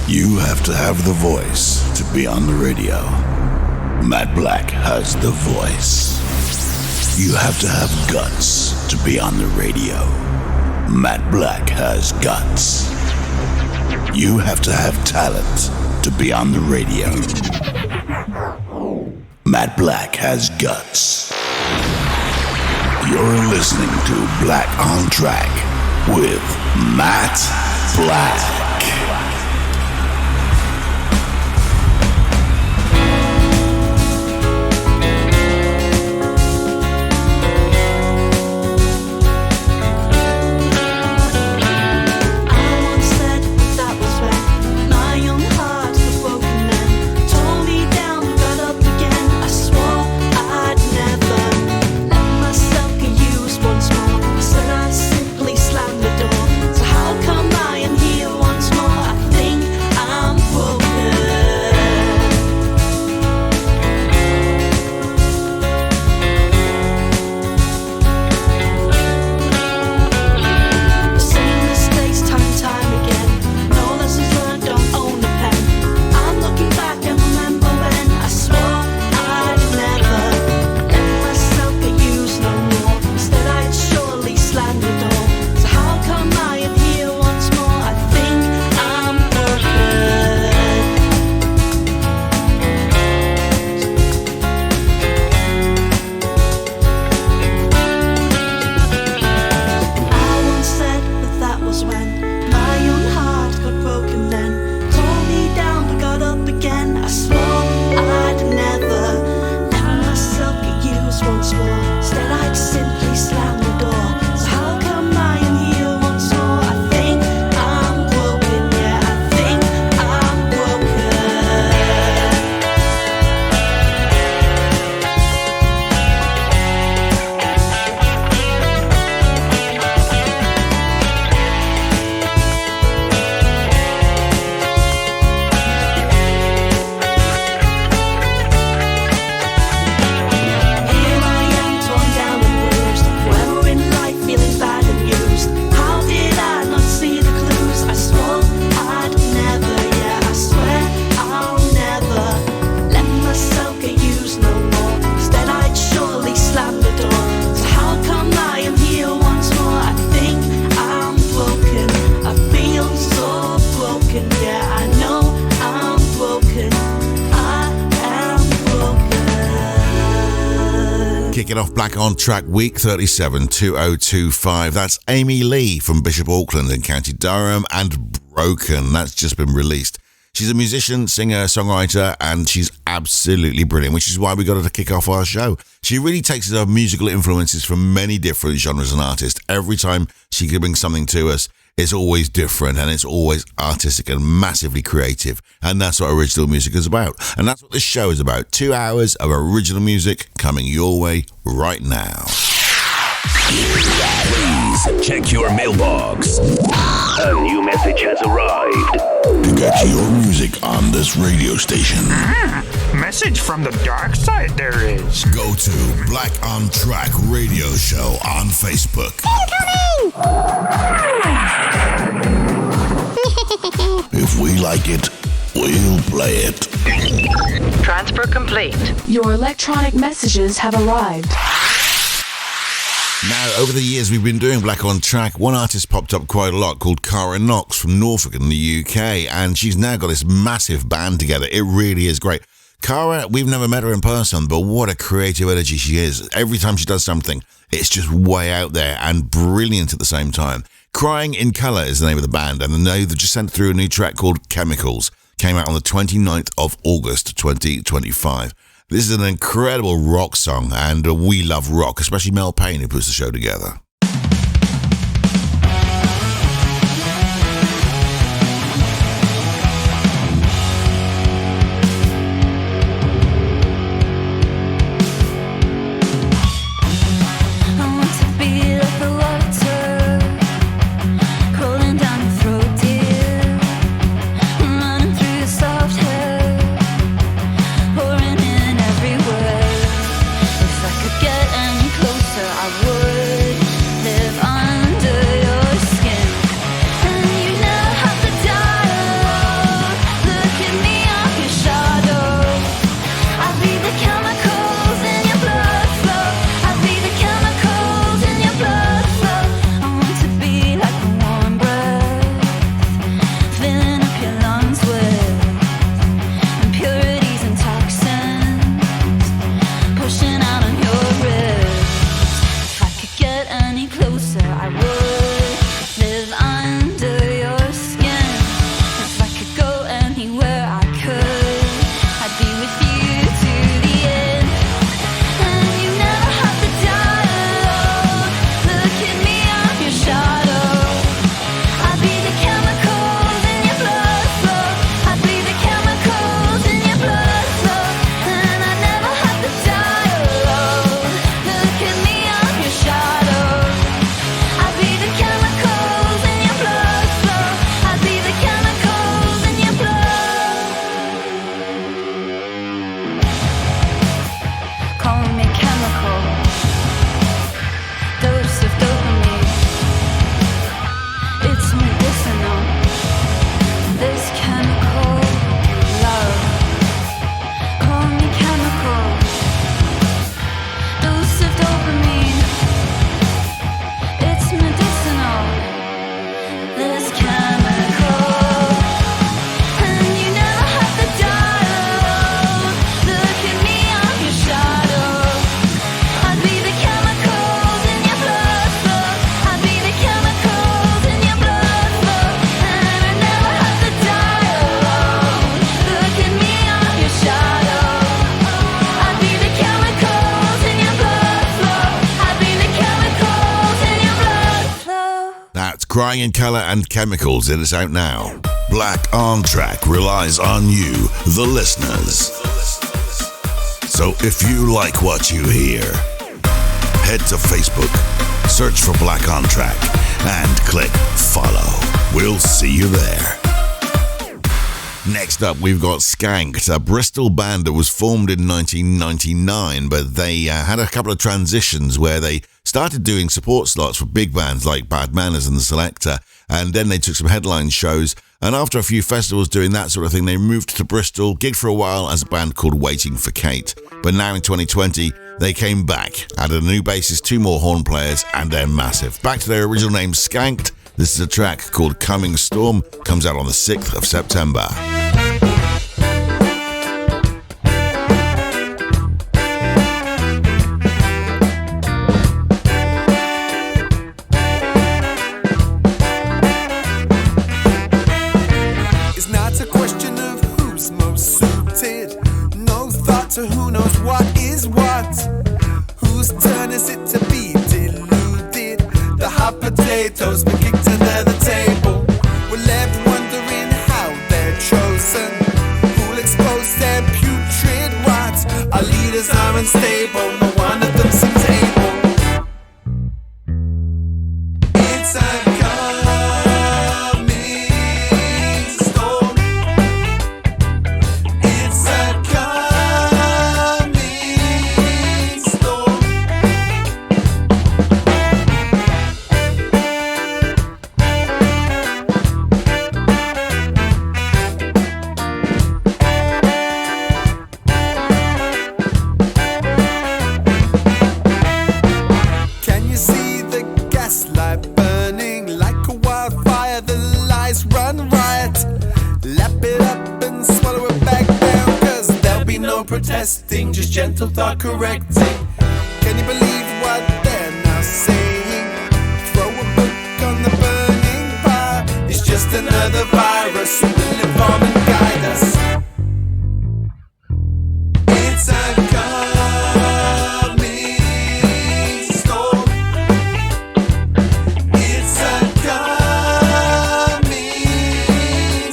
You have to have the voice to be on the radio. Matt Black has the voice. You have to have guts to be on the radio. Matt Black has guts. You have to have talent to be on the radio. Matt Black has guts. You're listening to Black on Track with Matt Black. Off Black on Track week 37 2025. That's Amy Leigh from Bishop Auckland in County Durham and Broken. That's just been released. She's a musician, singer, songwriter, and she's absolutely brilliant, which is why we got her to kick off our show. She really takes her musical influences from many different genres and artists. Every time she can bring something to us, it's always different and it's always artistic and massively creative. And that's what original music is about. And that's what this show is about. 2 hours of original music coming your way right now. Please check your mailbox. A new message has arrived. To get your music on this radio station. Message from the dark side there is. Go to Black on Track Radio Show on Facebook. If we like it, we'll play it. Transfer complete. Your electronic messages have arrived. Now, over the years we've been doing Black on Track, one artist popped up quite a lot called Cara Knox from Norfolk in the UK, and she's now got this massive band together. It really is great. Cara, we've never met her in person, but what a creative energy she is. Every time she does something, it's just way out there and brilliant at the same time. Crying in Colour is the name of the band, and they've just sent through a new track called Chemicals. Came out on the 29th of August 2025. This is an incredible rock song, and we love rock, especially Mel Payne, who puts the show together. Get any closer, I would. Crying in Colour and Chemicals, it is out now. Black on Track relies on you, the listeners. So if you like what you hear, head to Facebook, search for Black on Track, and click follow. We'll see you there. Next up, we've got SKANKt, a Bristol band that was formed in 1999, but they had a couple of transitions where they started doing support slots for big bands like Bad Manners and The Selector, and then they took some headline shows, and after a few festivals doing that sort of thing, they moved to Bristol, gigged for a while as a band called Waiting for Kate. But now in 2020, they came back, added a new bassist, 2 more horn players, and they're massive. Back to their original name, SKANKt. This is a track called Coming Storm, comes out on the 6th of September. It's not a question of who's most suited, no thought to who knows what is what. Whose turn is it to be deluded? The hot potatoes been kicked under the table. We're left wondering how they're chosen. Who'll expose their putrid rot? Our leaders are unstable, no one of them seems able. It's a coming storm. It's a coming storm. Can you see the gaslight burning like a wildfire? The lies run riot. Lap it up and swallow it back down, 'cause there'll be no protesting, just gentle thought correcting. Can you believe what they're now saying? Throw a book on the burning pyre. It's just another virus who will live on and guide us. It's a coming storm. It's a coming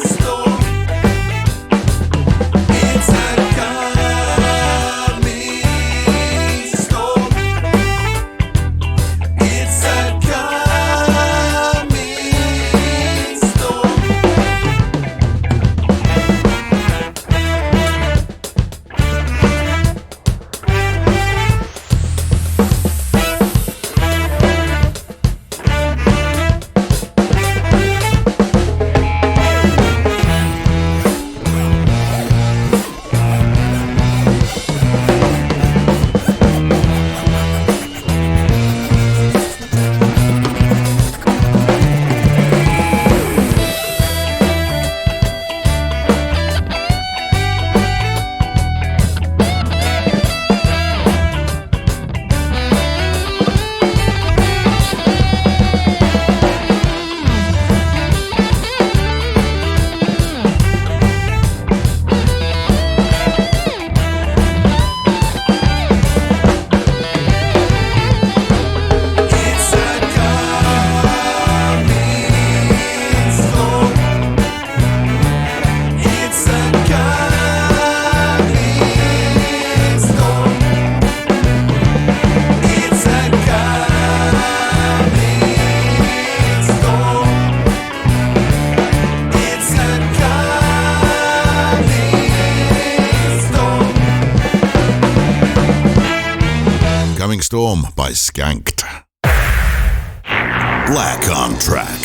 storm. It's a coming storm. It's a coming storm. Coming Storm by SKANKt. Black on Track.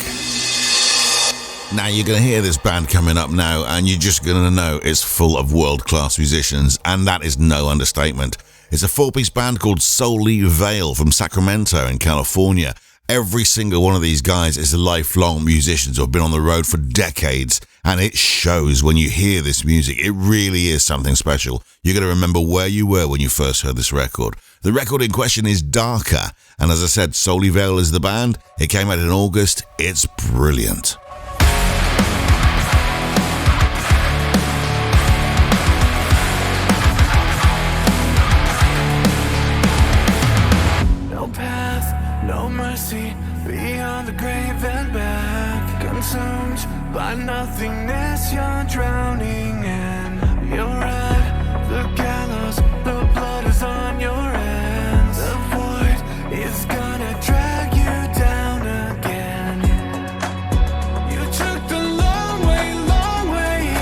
Now you're going to hear this band coming up now, and you're just going to know it's full of world-class musicians, and that is no understatement. It's a 4-piece band called Solely Veil from Sacramento in California. Every single one of these guys is lifelong musicians who have been on the road for decades, and it shows when you hear this music. It really is something special. You're going to remember where you were when you first heard this record. The record in question is Darker, and as I said, Solely Veil is the band. It came out in August. It's brilliant. No path, no mercy, beyond the grave and burial. nothingness you're drowning in. You're at the gallows, the blood is on your hands. The void is gonna drag you down again. You took the long way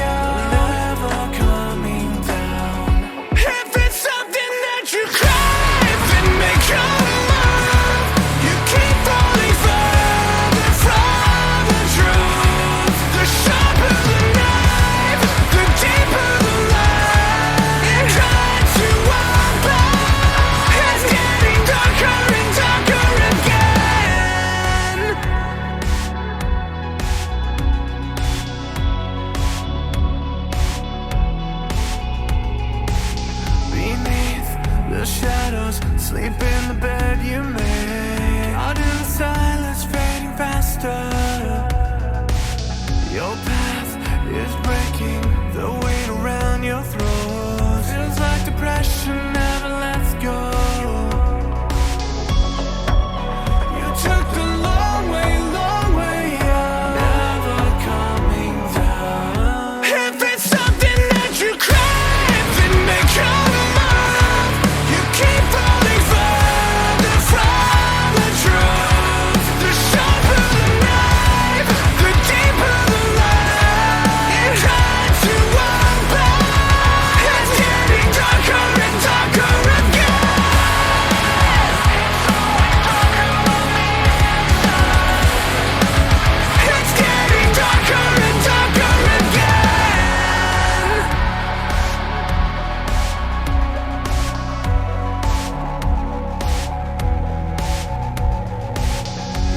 out, never coming down. If it's something that you crave, then make your move. You keep falling further from the truth. The sharper the knife, the deeper the line. It cuts you open. It's getting darker and darker again. Beneath the shadows, sleep in the bed you made. Out in the silence, fading faster. Your path is breaking, the weight around your throat feels like depression never lets go. You took the long way out, never coming down. If it's something that you crave, then make your move. You keep falling further from the truth. The sharper the knife, the deeper the line. It cuts you open. It's getting darker and darker again. It's getting darker and darker again.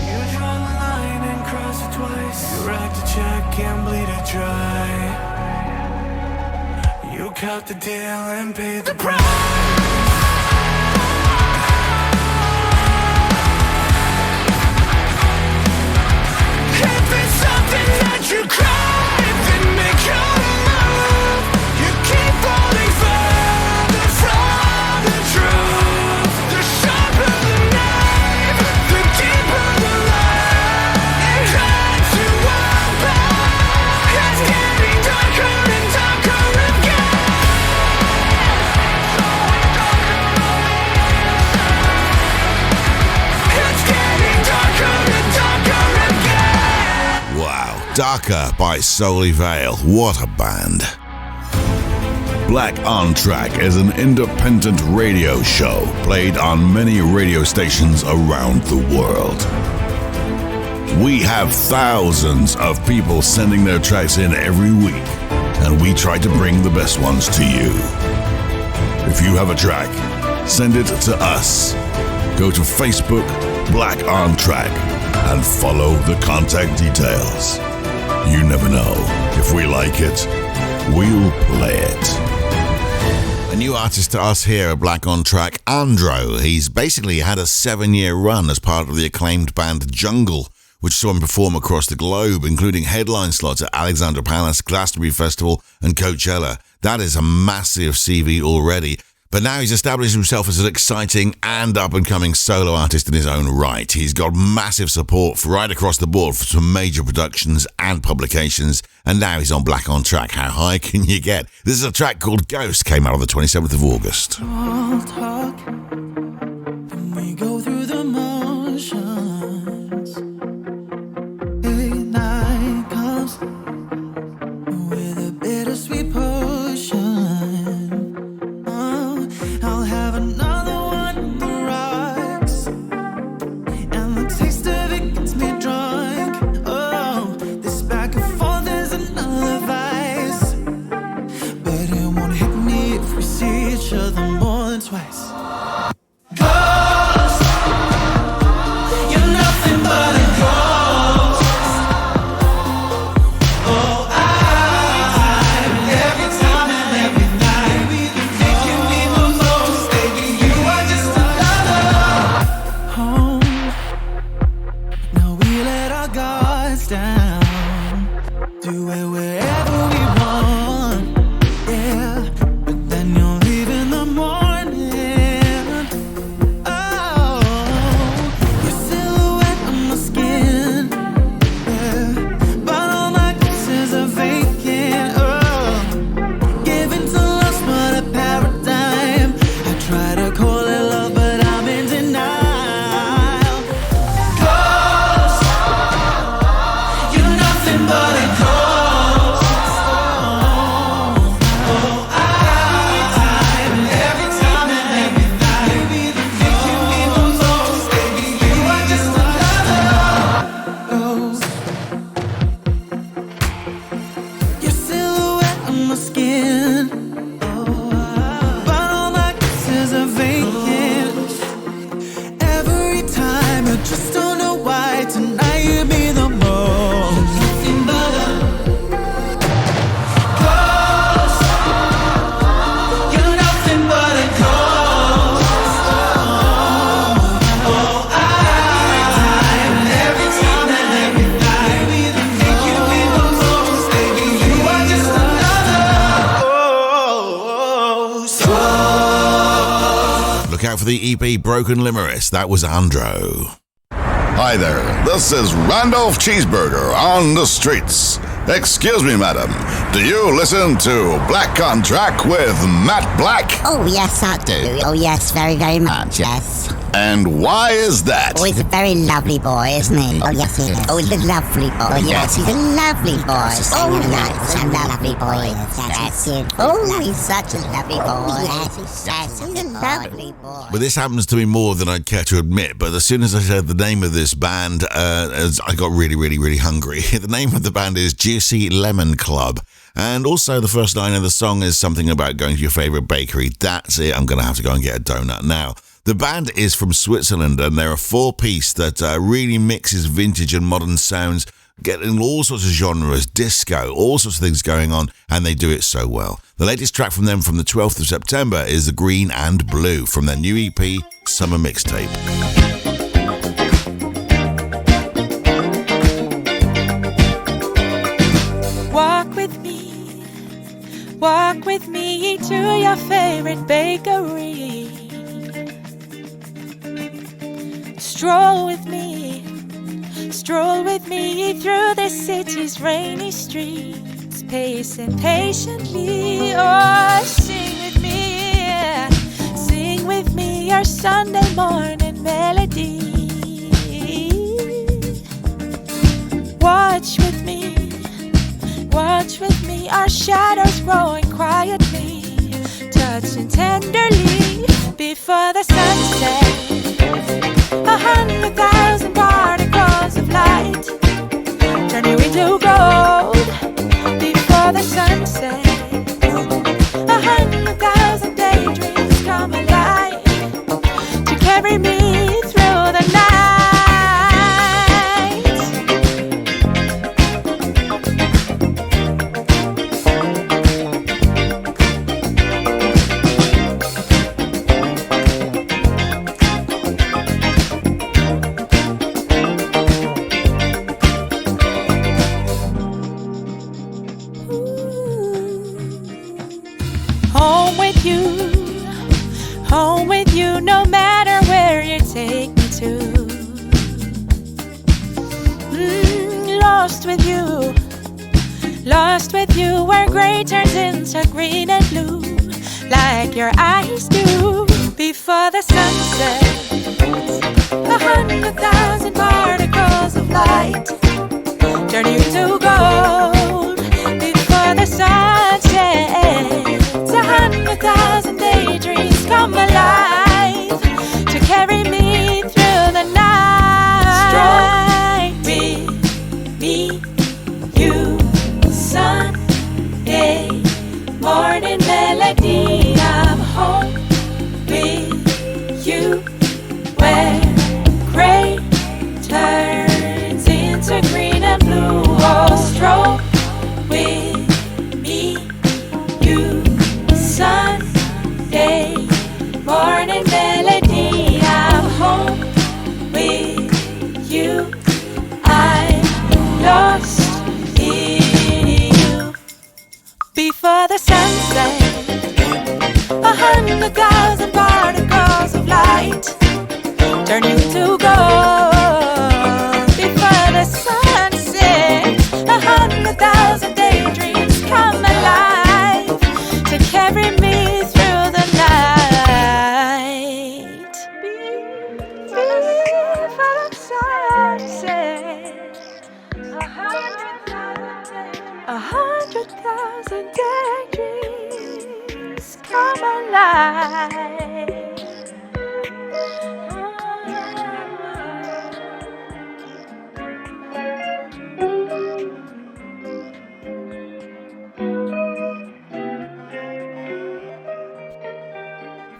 You draw the line and cross it twice. You write the check and bleed it dry. You cut the deal and pay the price. If it's something that you crave, then make your move. You keep falling further from the truth. The sharper the knife, the deeper the line. It cuts you open. It's getting darker and darker again. It's getting darker and darker again. Wow, Darker by Solely Vale. What a band. Black on Track is an independent radio show played on many radio stations around the world. We have thousands of people sending their tracks in every week, and we try to bring the best ones to you. If you have a track, send it to us. Go to Facebook, Black on Track, and follow the contact details. You never know. If we like it, we'll play it. A new artist to us here at Black on Track, Andro. He's basically had a 7-year run as part of the acclaimed band Jungle, which saw him perform across the globe, including headline slots at Alexandra Palace, Glastonbury Festival, and Coachella. That is a massive CV already. But now he's established himself as an exciting and up-and-coming solo artist in his own right. He's got massive support right across the board for some major productions and publications, and now he's on Black on Track. How high can you get? This is a track called Ghost, came out on the 27th of August. Small talk, and we go through the motions. A night comes with a bittersweet potion. I'll have another one on the rocks, and the taste of it gets me drunk. Oh, this back and forth is another vice, but it won't hit me if we see each other more than twice. Ghost, you're nothing but a ghost. Oh, every time and every night, making me the most, baby. You are just another home. Now we let our guards down, do it wherever we want, yeah. But then you'll leave in the morning. Oh, your silhouette on my skin, yeah. But all I can say again. But all my kisses are vacant. Every time I just don't know why. Tonight you mean the most. Nothing but a ghost. You're nothing but a ghost. Oh, every time and every night we think you mean the most. Baby, you are just another ghost. Look out for the EP Broken Limericks. That was Andro. Hi there, this is Randolph Cheeseburger on the streets. Excuse me, madam, do you listen to Black on Track with Matt Black? Oh, yes, I do. Oh, yes, very, very much, yes. And why is that? Oh, he's a very lovely boy, isn't he? Oh, yes, he is. Oh, he's a lovely boy. Oh, yes, he's a lovely boy. Oh, nice. A lovely boy. Yes, oh, he's such a lovely boy. Yes, he's a lovely boy. But this happens to me more than I'd care to admit. But as soon as I said the name of this band, I got really, really, really hungry. The name of the band is Juicy Lemon Club. And also the first line of the song is something about going to your favourite bakery. That's it. I'm going to have to go and get a donut now. The band is from Switzerland, and they're a four-piece that really mixes vintage and modern sounds, getting all sorts of genres, disco, all sorts of things going on, and they do it so well. The latest track from them from the 12th of September is The Green and Blue from their new EP, Summer Mixtape. Walk with me to your favorite bakery. Stroll with me through the city's rainy streets, pacing patiently. Oh, sing with me your Sunday morning melody. Watch with me our shadows growing quietly, touching tenderly before the sunset. 100,000 particles of light turning into gold before the sunset. 100,000 daydreams come alive to carry me through the night. Home with you, no matter where you take me to. Lost with you, where gray turns into green and blue, like your eyes do before the sunset. 100,000 particles of light turn you to gold before the sunset. 100,000 daydreams come alive to carry me through the night. Strong with me, you, Sunday morning melody. I'm home with you, where gray turns into green and blue. Oh, stroll with me, you, Sunday morning melody. I'm home with you. I'm lost in you before the sunset. 100,000 particles of light turn you to gold before the sunset. 100,000 daydreams come alive to carry me through the night. Before the sunset. 100,000 daydreams come alive.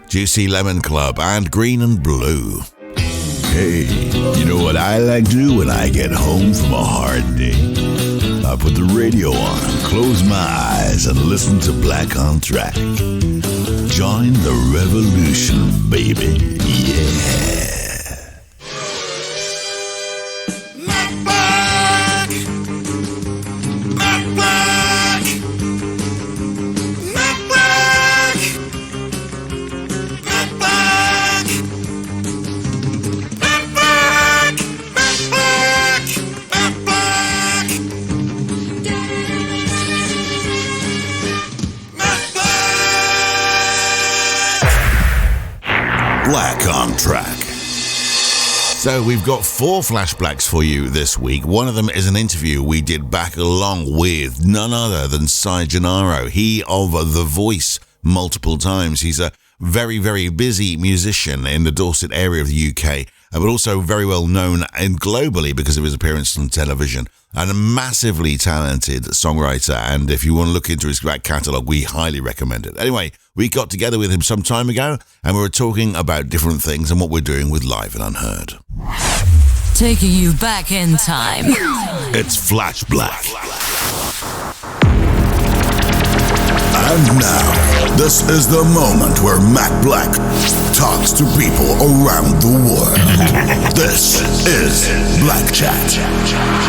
Juicy Lemon Club, and Green and Blue. Hey, you know what I like to do when I get home from a hard day? I put the radio on, close my eyes, and listen to Black on Track. Join the revolution, baby. Yeah. Black on Track. So we've got 4 flashbacks for you this week. One of them is an interview we did back along with none other than Genaro. He of The Voice multiple times. He's a very, very busy musician in the Dorset area of the UK, but also very well known and globally because of his appearance on television. And a massively talented songwriter, and if you want to look into his back catalogue, we highly recommend it. Anyway, we got together with him some time ago, and we were talking about different things and what we're doing with Live and Unheard. Taking you back in time. It's Flash Black. And now, this is the moment where Matt Black talks to people around the world. This is Black Chat.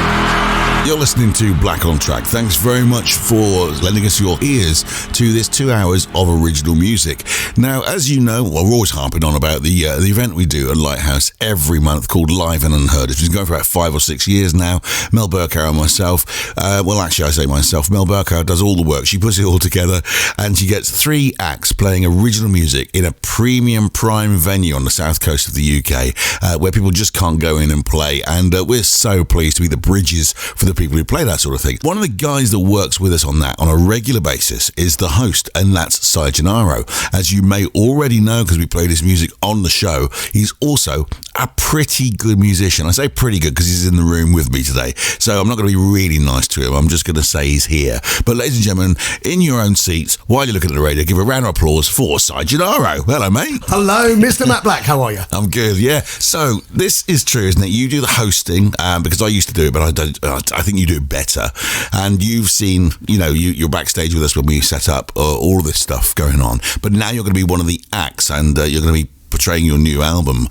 You're listening to Black on Track. Thanks very much for lending us your ears to this 2 hours of original music. Now, as you know, we're always harping on about the event we do at Lighthouse every month called Live and Unheard. It's been going for about 5 or 6 years now. Mel Burkow and myself, well, actually, I say myself. Mel Burkow does all the work. She puts it all together, and she gets 3 acts playing original music in a premium prime venue on the south coast of the UK, where people just can't go in and play. And we're so pleased to be the bridges for the people who play that sort of thing. One of the guys that works with us on that on a regular basis is the host, and that's Genaro. As you may already know, because we played his music on the show, he's also a pretty good musician. I say pretty good because he's in the room with me today, so I'm not going to be really nice to him. I'm just going to say he's here. But ladies and gentlemen, in your own seats, while you're looking at the radio, give a round of applause for Genaro. Hello, mate. Hello, Mr. Matt Black. How are you? I'm good, yeah. So this is true, isn't it? You do the hosting, because I used to do it, but I don't. I think you do it better. And you've seen, you're backstage with us when we set up all this stuff going on. But now you're going to be one of the acts, and you're going to be portraying your new album,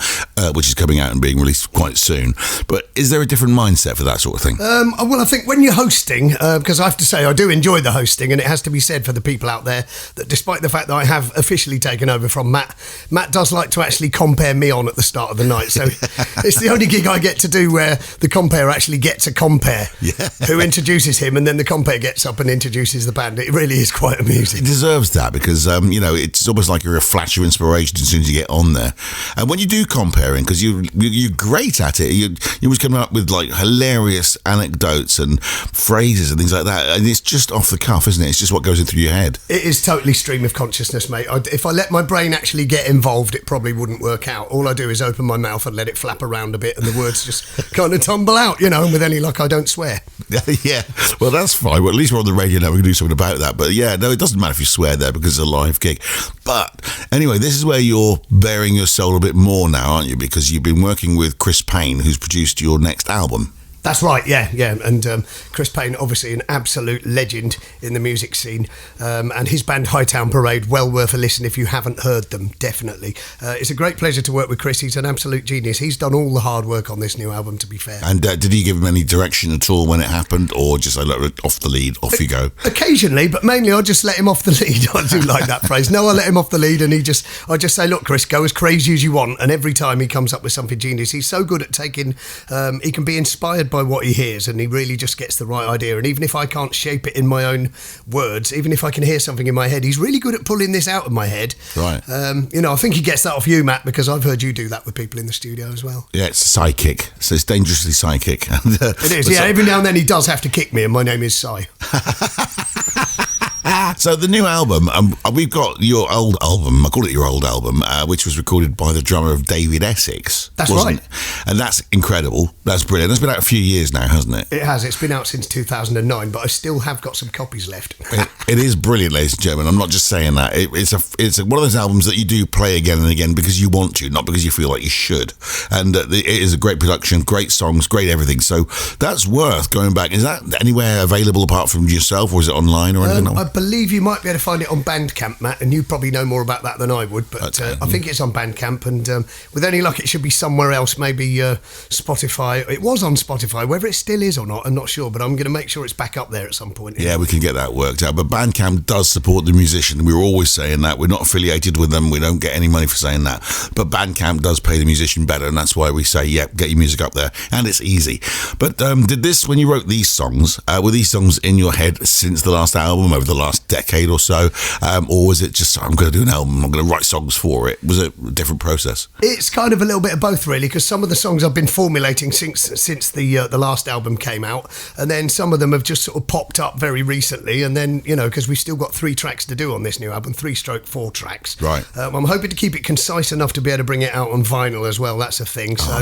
which is coming out and being released quite soon. But is there a different mindset for that sort of thing? Well, I think when you're hosting, because I have to say I do enjoy the hosting, and it has to be said for the people out there that despite the fact that I have officially taken over from Matt does like to actually compare me on at the start of the night. So it's the only gig I get to do where the compere actually gets a compere who introduces him, and then the compere gets up and introduces the band. It really is quite amusing. It deserves that because, it's almost like you're a flash of inspiration as soon as you get on there. And when you do comparing, because you're great at it, you're always coming up with like hilarious anecdotes and phrases and things like that, and it's just off the cuff, isn't it? It's just what goes in through your head. It is totally stream of consciousness, mate. If I let my brain actually get involved, it probably wouldn't work out. All I do is open my mouth and let it flap around a bit, and the words just kind of tumble out, and with any luck I don't swear. Yeah, well, that's fine. Well, at least we're on the radio now, we can do something about that. But yeah, no, it doesn't matter if you swear there because it's a live gig. But anyway, this is where you're bearing your soul a bit more now, aren't you? Because you've been working with Chris Payne, who's produced your next album. That's right, yeah. And Chris Payne, obviously an absolute legend in the music scene, and his band Hightown Parade, well worth a listen if you haven't heard them, definitely. It's a great pleasure to work with Chris. He's an absolute genius. He's done all the hard work on this new album, to be fair. And did he give him any direction at all when it happened, or just like, off the lead, off you go? Occasionally, but mainly I just let him off the lead. I do like that phrase. No, I let him off the lead, and I just say, look, Chris, go as crazy as you want, and every time he comes up with something genius. He's so good at taking, he can be inspired by what he hears, and he really just gets the right idea. And even if I can't shape it in my own words, even if I can hear something in my head, he's really good at pulling this out of my head. Right. I think he gets that off you, Matt, because I've heard you do that with people in the studio as well. Yeah, it's psychic. So it's dangerously psychic. It is, yeah. Every now and then he does have to kick me, and my name is Si. So the new album, we've got your old album, I call it your old album, which was recorded by the drummer of David Essex. That's right. It? And that's incredible. That's brilliant. That's been out a few years now, hasn't it? It has. It's been out since 2009, but I still have got some copies left. It is brilliant, ladies and gentlemen. I'm not just saying that. It's one of those albums that you do play again and again because you want to, not because you feel like you should. And it is a great production, great songs, great everything. So that's worth going back. Is that anywhere available apart from yourself, or is it online or anything? I believe you might be able to find it on Bandcamp, Matt, and you probably know more about that than I would, but I think it's on Bandcamp, and with any luck it should be somewhere else, maybe Spotify. It was on Spotify, whether it still is or not, I'm not sure, but I'm going to make sure it's back up there at some point. Yeah, we can get that worked out, but Bandcamp does support the musician. We're always saying that. We're not affiliated with them. We don't get any money for saying that, but Bandcamp does pay the musician better, and that's why we say, yeah, get your music up there, and it's easy. But did this, when you wrote these songs, were these songs in your head since the last album, over the last decade or so, or was it just, I'm going to do an album, I'm going to write songs for it? Was it a different process? It's kind of a little bit of both, really, because some of the songs I've been formulating since the last album came out, and then some of them have just sort of popped up very recently, and then, because we've still got 3 tracks to do on this new album, 3/4 tracks. Right. I'm hoping to keep it concise enough to be able to bring it out on vinyl as well. That's a thing. So,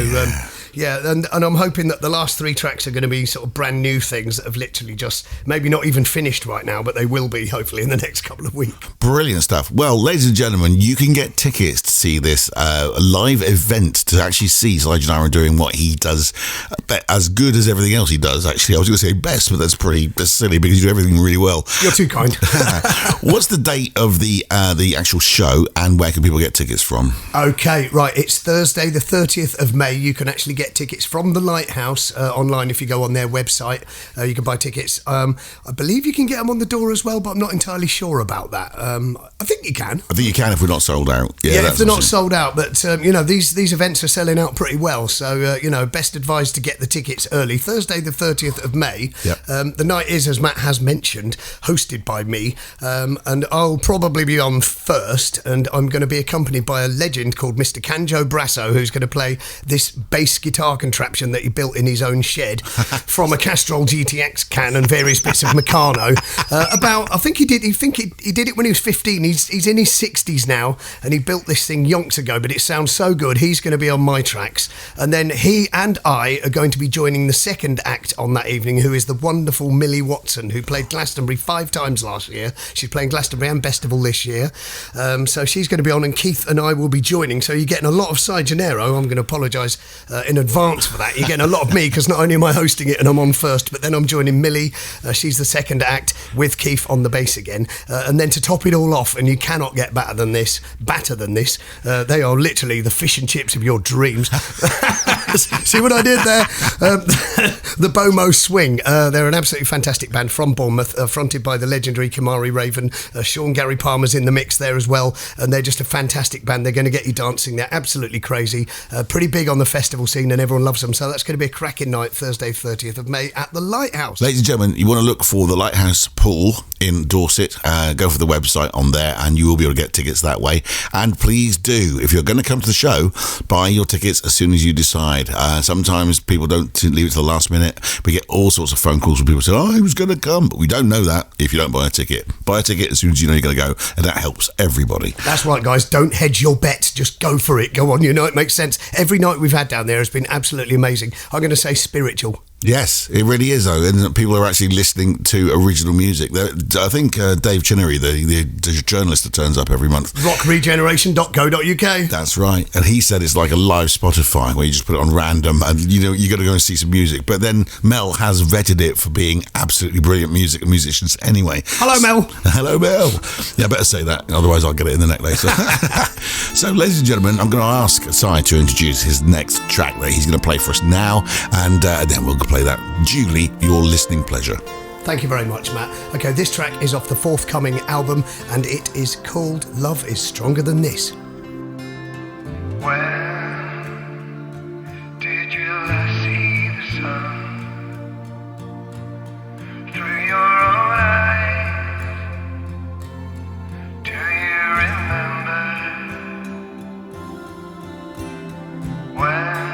and I'm hoping that the last 3 tracks are going to be sort of brand new things that have literally just maybe not even finished right now, but they will be hopefully in the next couple of weeks. Brilliant stuff. Well, ladies and gentlemen, you can get tickets to see this live event, to actually see Leigh Genaro doing what he does, as good as everything else he does. Actually, I was going to say best, but that's silly because you do everything really well. You're too kind. What's the date of the actual show, and where can people get tickets from? Okay, right. It's Thursday, the 30th of May. You can actually get tickets from the Lighthouse online if you go on their website. You can buy tickets. I believe you can get them on the door as well, but I'm not entirely sure about that. I think you can. I think you can if we're not sold out. Yeah, if they're not sold out. But, these events are selling out pretty well. So, best advised to get the tickets early. Thursday, the 30th of May. Yep. The night is, as Matt has mentioned, hosted by me. And I'll probably be on first. And I'm going to be accompanied by a legend called Mr. Canjo Brasso, who's going to play this bass guitar contraption that he built in his own shed from a Castrol GTX can and various bits of Meccano. I think he did it when he was 15. He's in his 60s now, and he built this thing yonks ago, but it sounds so good. He's going to be on my tracks, and then he and I are going to be joining the second act on that evening, who is the wonderful Millie Watson, who played Glastonbury 5 times last year. She's playing Glastonbury and Festival this year, so she's going to be on, and Keith and I will be joining. So you're getting a lot of Leigh Genaro. I'm going to apologise in advance for that. You're getting a lot of me, because not only am I hosting it and I'm on first, but then I'm joining Millie. She's the second act with Keith on the bass again, and then to top it all off, and you cannot get better than this, they are literally the fish and chips of your dreams. See what I did there? The Bomo Swing. They're an absolutely fantastic band from Bournemouth, fronted by the legendary Kamari Raven. Sean Gary Palmer's in the mix there as well, and they're just a fantastic band. They're going to get you dancing. They're absolutely crazy, pretty big on the festival scene, and everyone loves them. So that's going to be a cracking night, Thursday 30th of May at the Lighthouse. Ladies and gentlemen, you want to look for the Lighthouse Pool in Dorset, go for the website on there, and you will be able to get tickets that way. And please do, if you're going to come to the show, buy your tickets as soon as you decide. Sometimes people don't leave it to the last minute. We get all sorts of phone calls from people saying, I was going to come, but we don't know that if you don't buy a ticket. Buy a ticket as soon as you know you're going to go, and that helps everybody. That's right, guys. Don't hedge your bets. Just go for it. Go on. It makes sense. Every night we've had down there has been absolutely amazing. I'm going to say spiritual. Yes, it really is, though, and people are actually listening to original music. I think Dave Chinnery, the journalist that turns up every month, rockregeneration.co.uk. That's right, and he said it's like a live Spotify where you just put it on random, and you got to go and see some music. But then Mel has vetted it for being absolutely brilliant music and musicians anyway. Hello, Mel. Hello, Mel. Yeah, I better say that, otherwise I'll get it in the neck later. So, ladies and gentlemen, I'm going to ask Leigh to introduce his next track that he's going to play for us now, and then we'll play that. Julie, your listening pleasure. Thank you very much, Matt. Okay, this track is off the forthcoming album, and it is called Love Is Stronger Than This. Where did you last see the sun? Through your own eyes, do you remember? When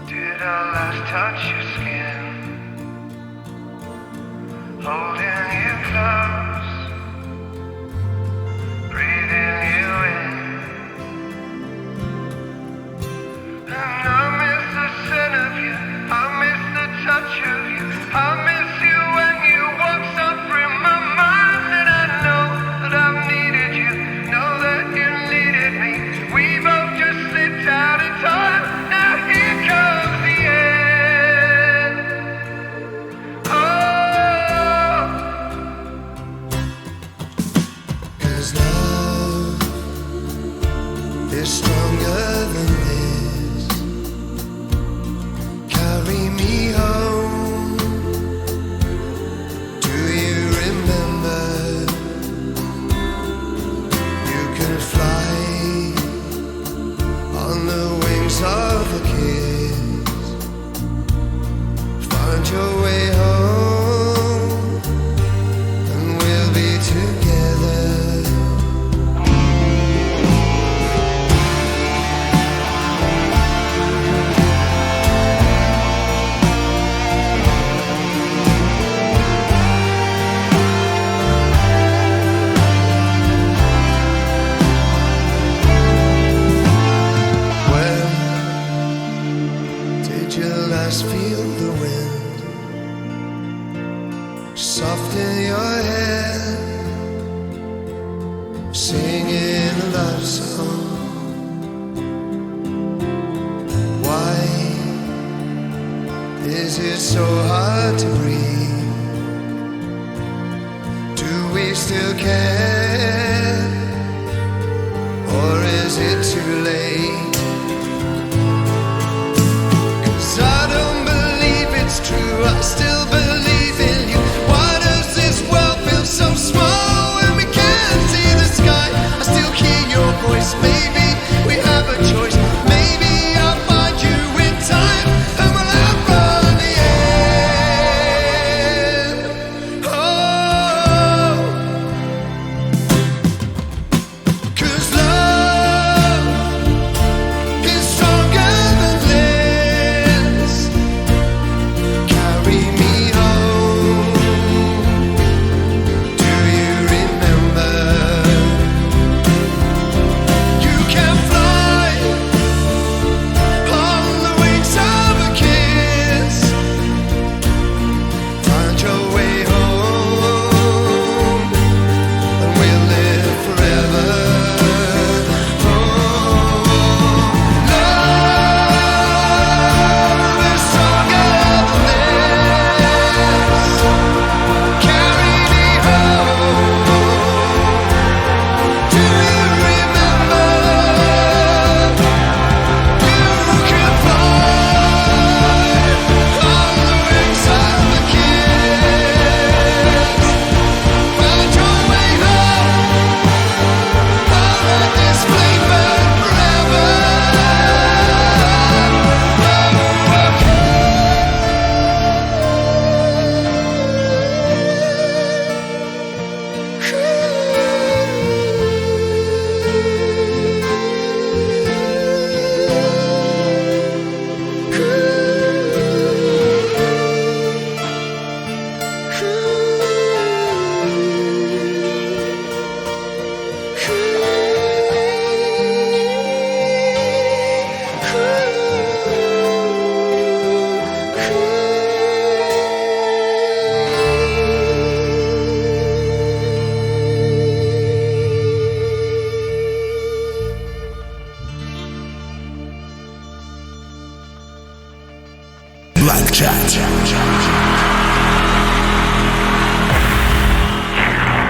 did I last touch your skin? Holding you close.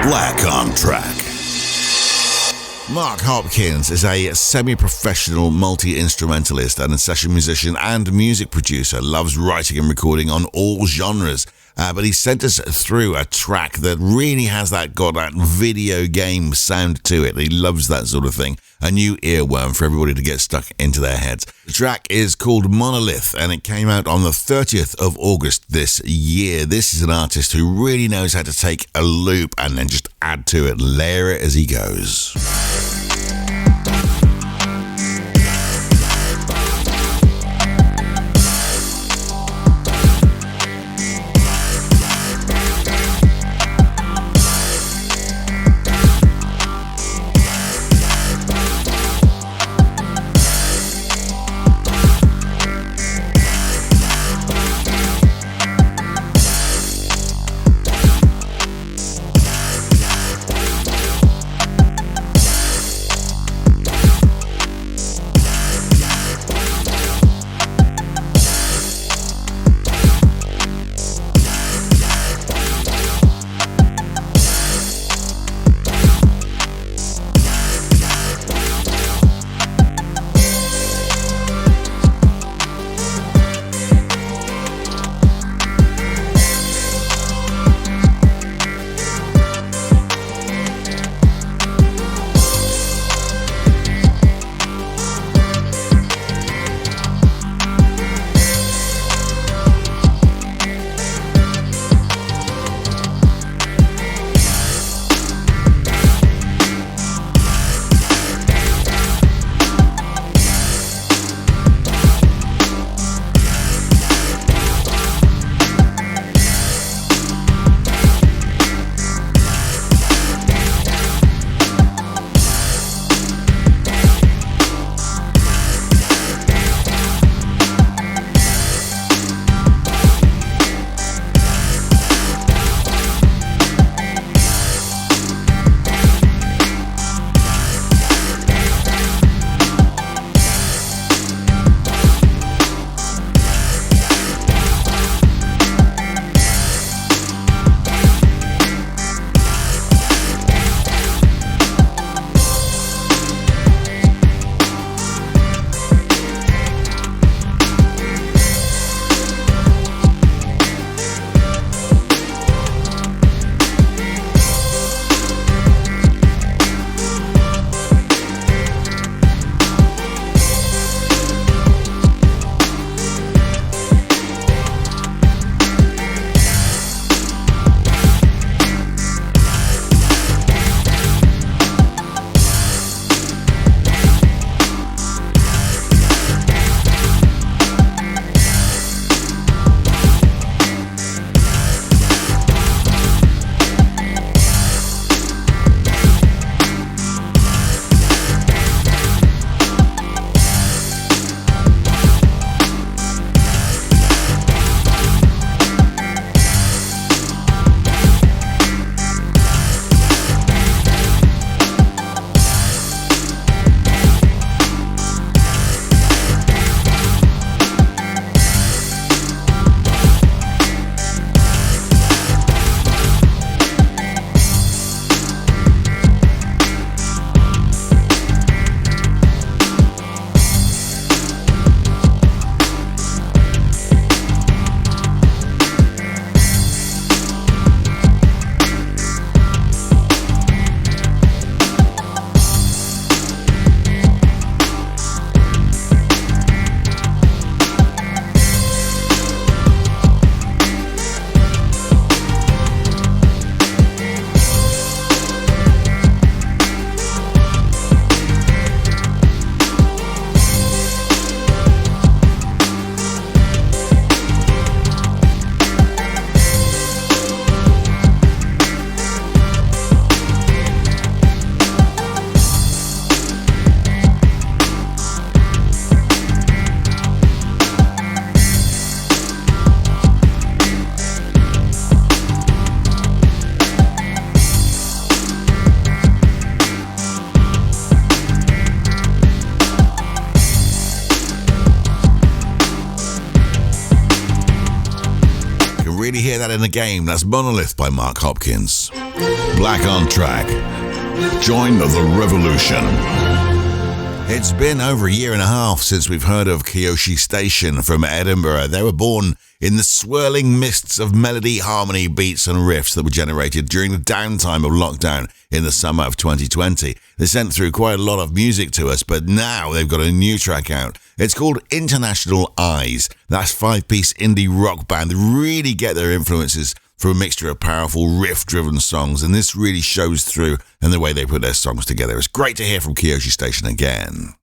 Black on Track. Mark Hopkins is a semi-professional multi-instrumentalist and a session musician and music producer. Loves writing and recording on all genres. But he sent us through a track that really has got that video game sound to it. He loves that sort of thing. A new earworm for everybody to get stuck into their heads. The track is called Monolith and it came out on the 30th of August this year. This is an artist who really knows how to take a loop and then just add to it, layer it as he goes. hear that in the game. That's Monolith by Mark Hopkins. Black on Track. Join the revolution. It's been over a year and a half since we've heard of Kyoshi Station from Edinburgh. They were born in the swirling mists of melody, harmony, beats and riffs that were generated during the downtime of lockdown in the summer of 2020. They sent through quite a lot of music to us, but now they've got a new track out. It's called International Eyes. That's 5-piece indie rock band that really get their influences from a mixture of powerful riff-driven songs, and this really shows through in the way they put their songs together. It's great to hear from Kyoshi Station again.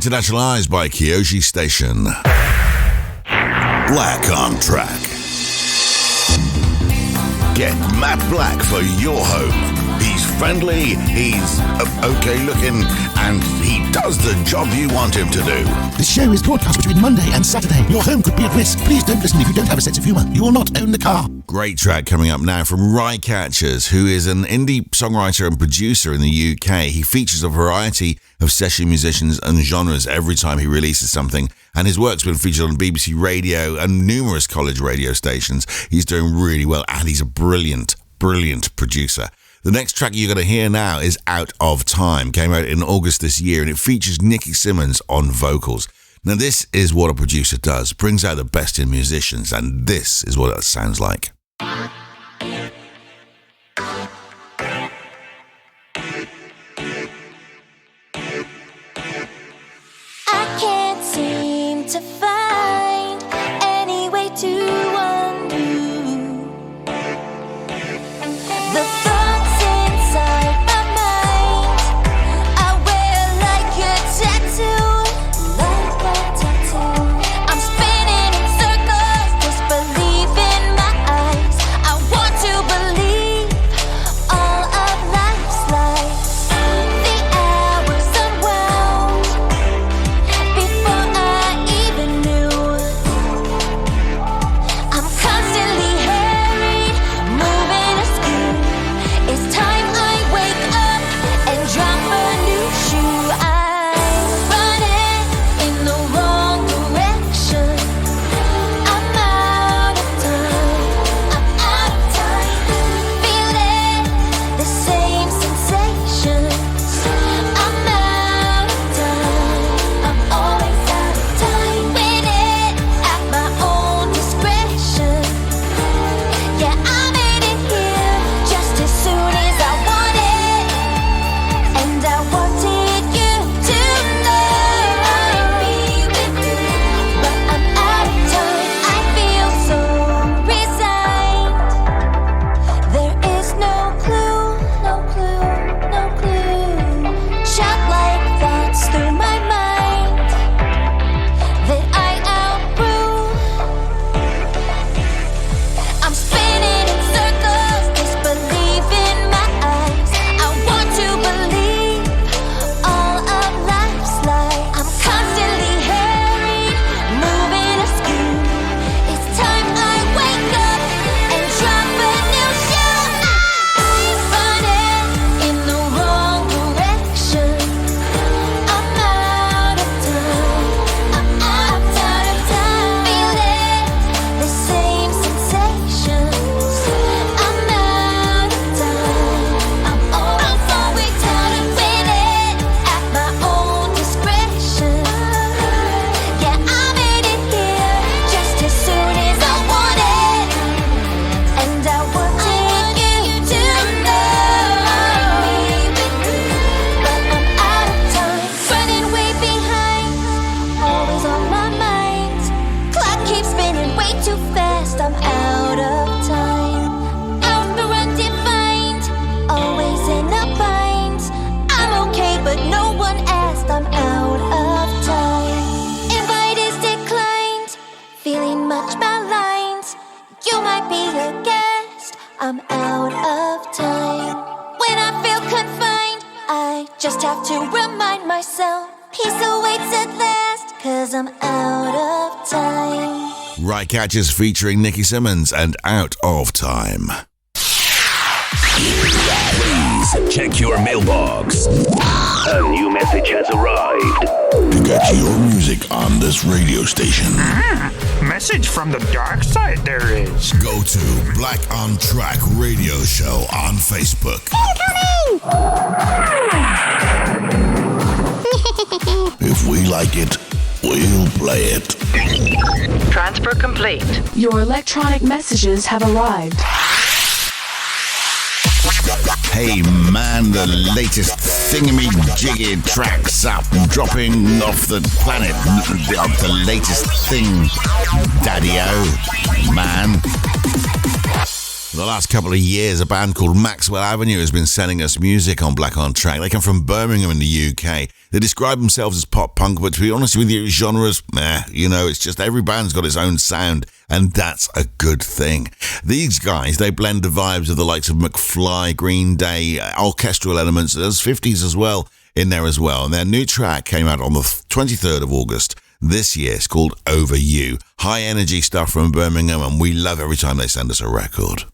Internationalized by Kyoshi Station. Black on Track. Get Matt Black for your home. He's friendly, he's okay looking, and he does the job you want him to do. This show is broadcast between Monday and Saturday. Your home could be at risk. Please don't listen if you don't have a sense of humour. You will not own the car. Great track coming up now from Rycatchers, who is an indie songwriter and producer in the UK. He features a variety of session musicians and genres every time he releases something, and his work's been featured on BBC Radio and numerous college radio stations. He's doing really well, and he's a brilliant producer. The next track you're going to hear now is Out of Time. Came out in August this year, and it features Nicky Simmons on vocals. Now, this is what a producer does. Brings out the best in musicians, and this is what it sounds like. I can't seem to find any way to undo the thoughts inside my mind. I wear like a tattoo, like a tattoo. I'm spinning in circles, disbelief in my eyes. I want to believe all of life's lies. The hours unwound before I even knew. I'm constantly harried, moving askew. It's time I wake up and drop a new shoe. I'm running in the wrong direction. I'm out of time. I'm out of time. Feeling the same sensations. I'm out of time. I'm always out of time. Winning at my own discretion. Yeah, I made it here just as soon as I wanted, and I wanted you to know I'd be with you, but I'm out of time. I feel so resigned. There is no clue, no clue, no clue. Childlike thoughts through my mind that I outgrew. I'm spinning in circles, disbelief in my eyes. I want to believe all of life's lies. I'm constantly harried, moving askew. It's time I wake up and drop a new shoe. I'm running in the wrong direction. I'm out of time. I'm out of time. Feeling the same sensations. I'm out of time. I'm always out of winning at my own discretion. Yeah, I made it here just as soon as I wanted, and I wanted you to know I'd be with you, but I'm out of time. Running way behind, always on my mind. Clock keeps spinning way too fast. I'm out of time. Out for undefined, always in a bind. I'm okay, but no one asked. I'm out of time. Invite is declined, feeling much maligned. You might be a guest. I'm out of time. When I feel confined, I just have to remind myself peace awaits at last, 'cause I'm out of time. Rycatchers featuring Nicky Simmons and Out of Time. Please check your mailbox. A new message has arrived. To get your music on this radio station, Message from the dark side there is. go to Black on Track Radio Show on Facebook. If we like it, we'll play it. Transfer complete. Your electronic messages have arrived. Hey man, the latest thingamajiggy tracks up, dropping off the planet. The latest thing, Daddy-o, man. For the last couple of years, a band called Maxwell Avenue has been sending us music on Black on Track. They come from Birmingham in the UK. They describe themselves as pop punk, but to be honest with you, genres, it's just every band's got its own sound, and that's a good thing. These guys, they blend the vibes of the likes of McFly, Green Day, orchestral elements, there's 50s as well in there as well. And their new track came out on the 23rd of August this year. It's called Over You. High energy stuff from Birmingham, and we love every time they send us a record.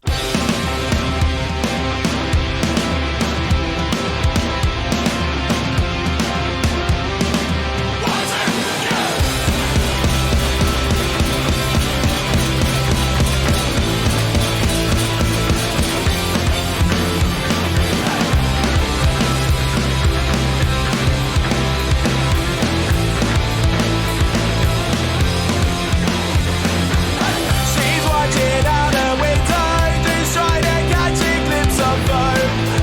She's watching out the window, just trying to catch a glimpse of her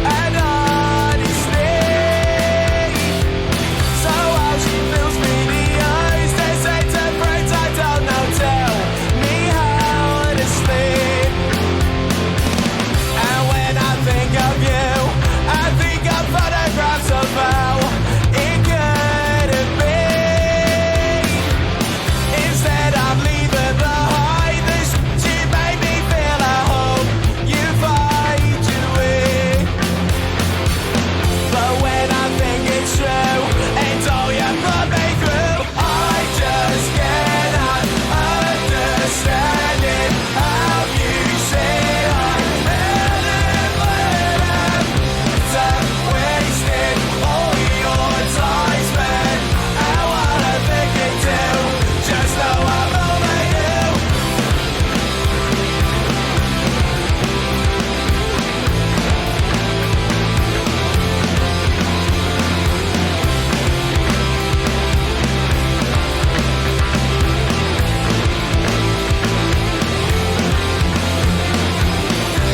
and honestly. So how she feels videos, they say to friends I don't know, tell me how to sleep. And when I think of you, I think of photographs of how it could have been. Instead of leaving behind this, she made me feel at home. You find your way. But when I think it's true, it's all you put me through. I just cannot understand it. How you say I'm wasted all your time spent. I wanna think it too. Just know I'm over you.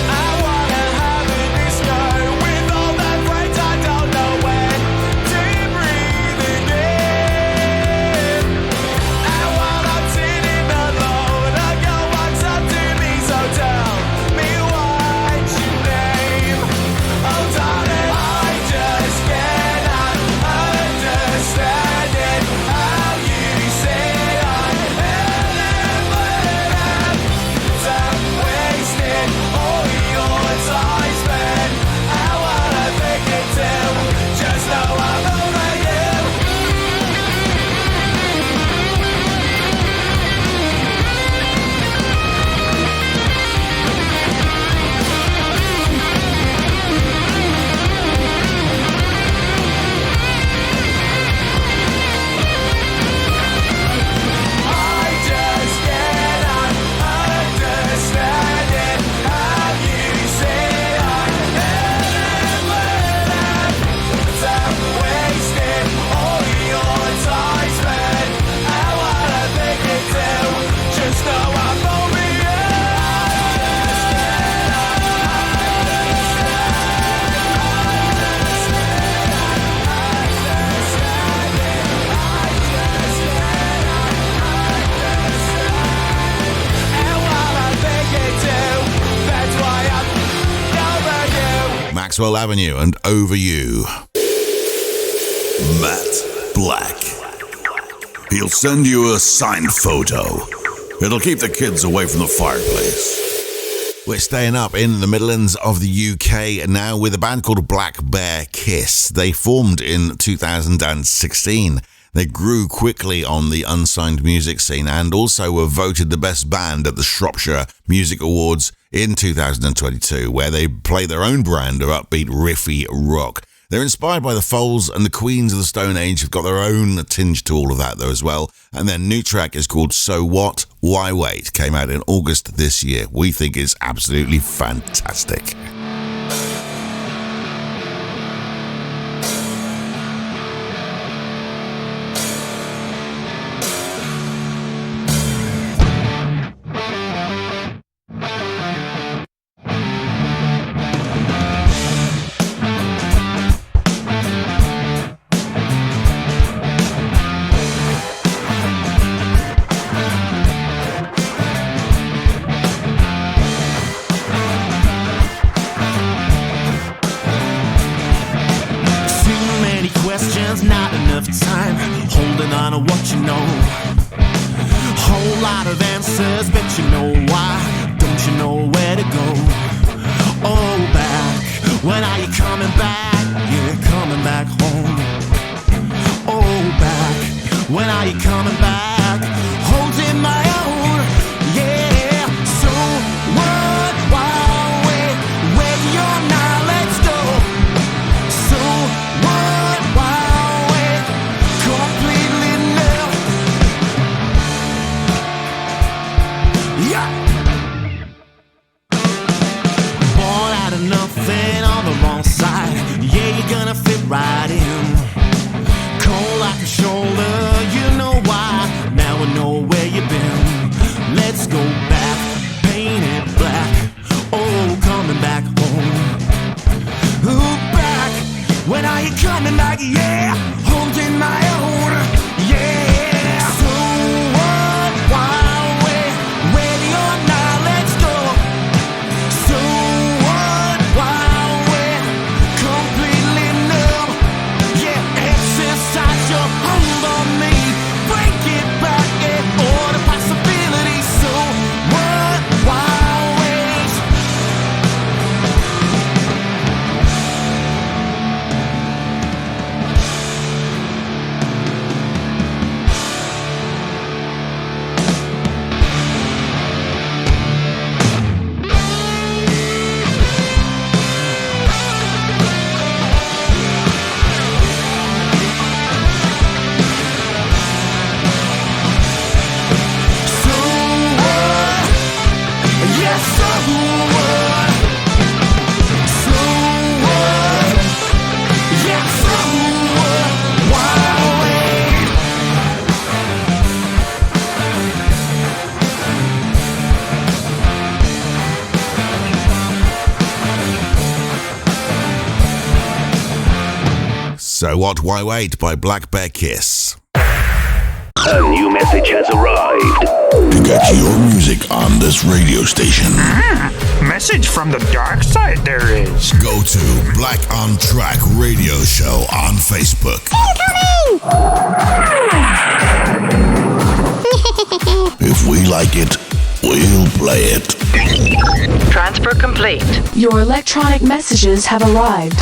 I wanna have a disco with all the friends I don't know when to breathe again. And while I'm sitting alone, a girl walks up to me, so tell me what's your name. Oh darling, I just cannot understand it. How you say I'm wasted all your time spent. I wanna think it too. Just know I'm over you. I just cannot understand it. How you say I'm wasted all your time spent. I wanna think it too. Just know I'm over you. And while I think it too, that's why I'm over you. Maxwell Avenue and Over You. Matt Black. He'll send you a signed photo. It'll keep the kids away from the fireplace. We're staying up in the Midlands of the UK now with a band called Black Bear Kiss. They formed in 2016. They grew quickly on the unsigned music scene and also were voted the best band at the Shropshire Music Awards in 2022, where they play their own brand of upbeat, riffy rock. They're inspired by the Foals, and the Queens of the Stone Age have got their own tinge to all of that though as well. And their new track is called So What, Why Wait? Came out in August this year. We think it's absolutely fantastic. what you know. Whole lot of answers, but you know why. Don't you know where to go? Oh, back, when are you coming back? Yeah, coming back home. Oh, back, when are you coming back? Holding my own, yeah. So what, why wait? Where you're now, let's go. So what, why wait? Completely new. Yeah. Born out of nothing on the wrong side. Yeah, you're gonna fit right in. Cold like a shoulder, you know why. Now we know where you've been. Let's go back, paint it black. Oh, coming back home. Ooh, back, when are you coming back? Yeah, holding my own. Yeah. So what, why wait? Where you're now, let's go. So what, why wait? Completely new. Yeah, exercise your hold on me. Break it back and all the possibilities. So what, why wait? So what? Yes, so what? So what? Yes, so what? Why wait? So What, Why Wait by Black Bear Kiss. A new message has arrived. To get your music on this radio station, Message from the dark side there is. go to Black on Track Radio Show on Facebook. If we like it, we'll play it. Transfer complete. Your electronic messages have arrived.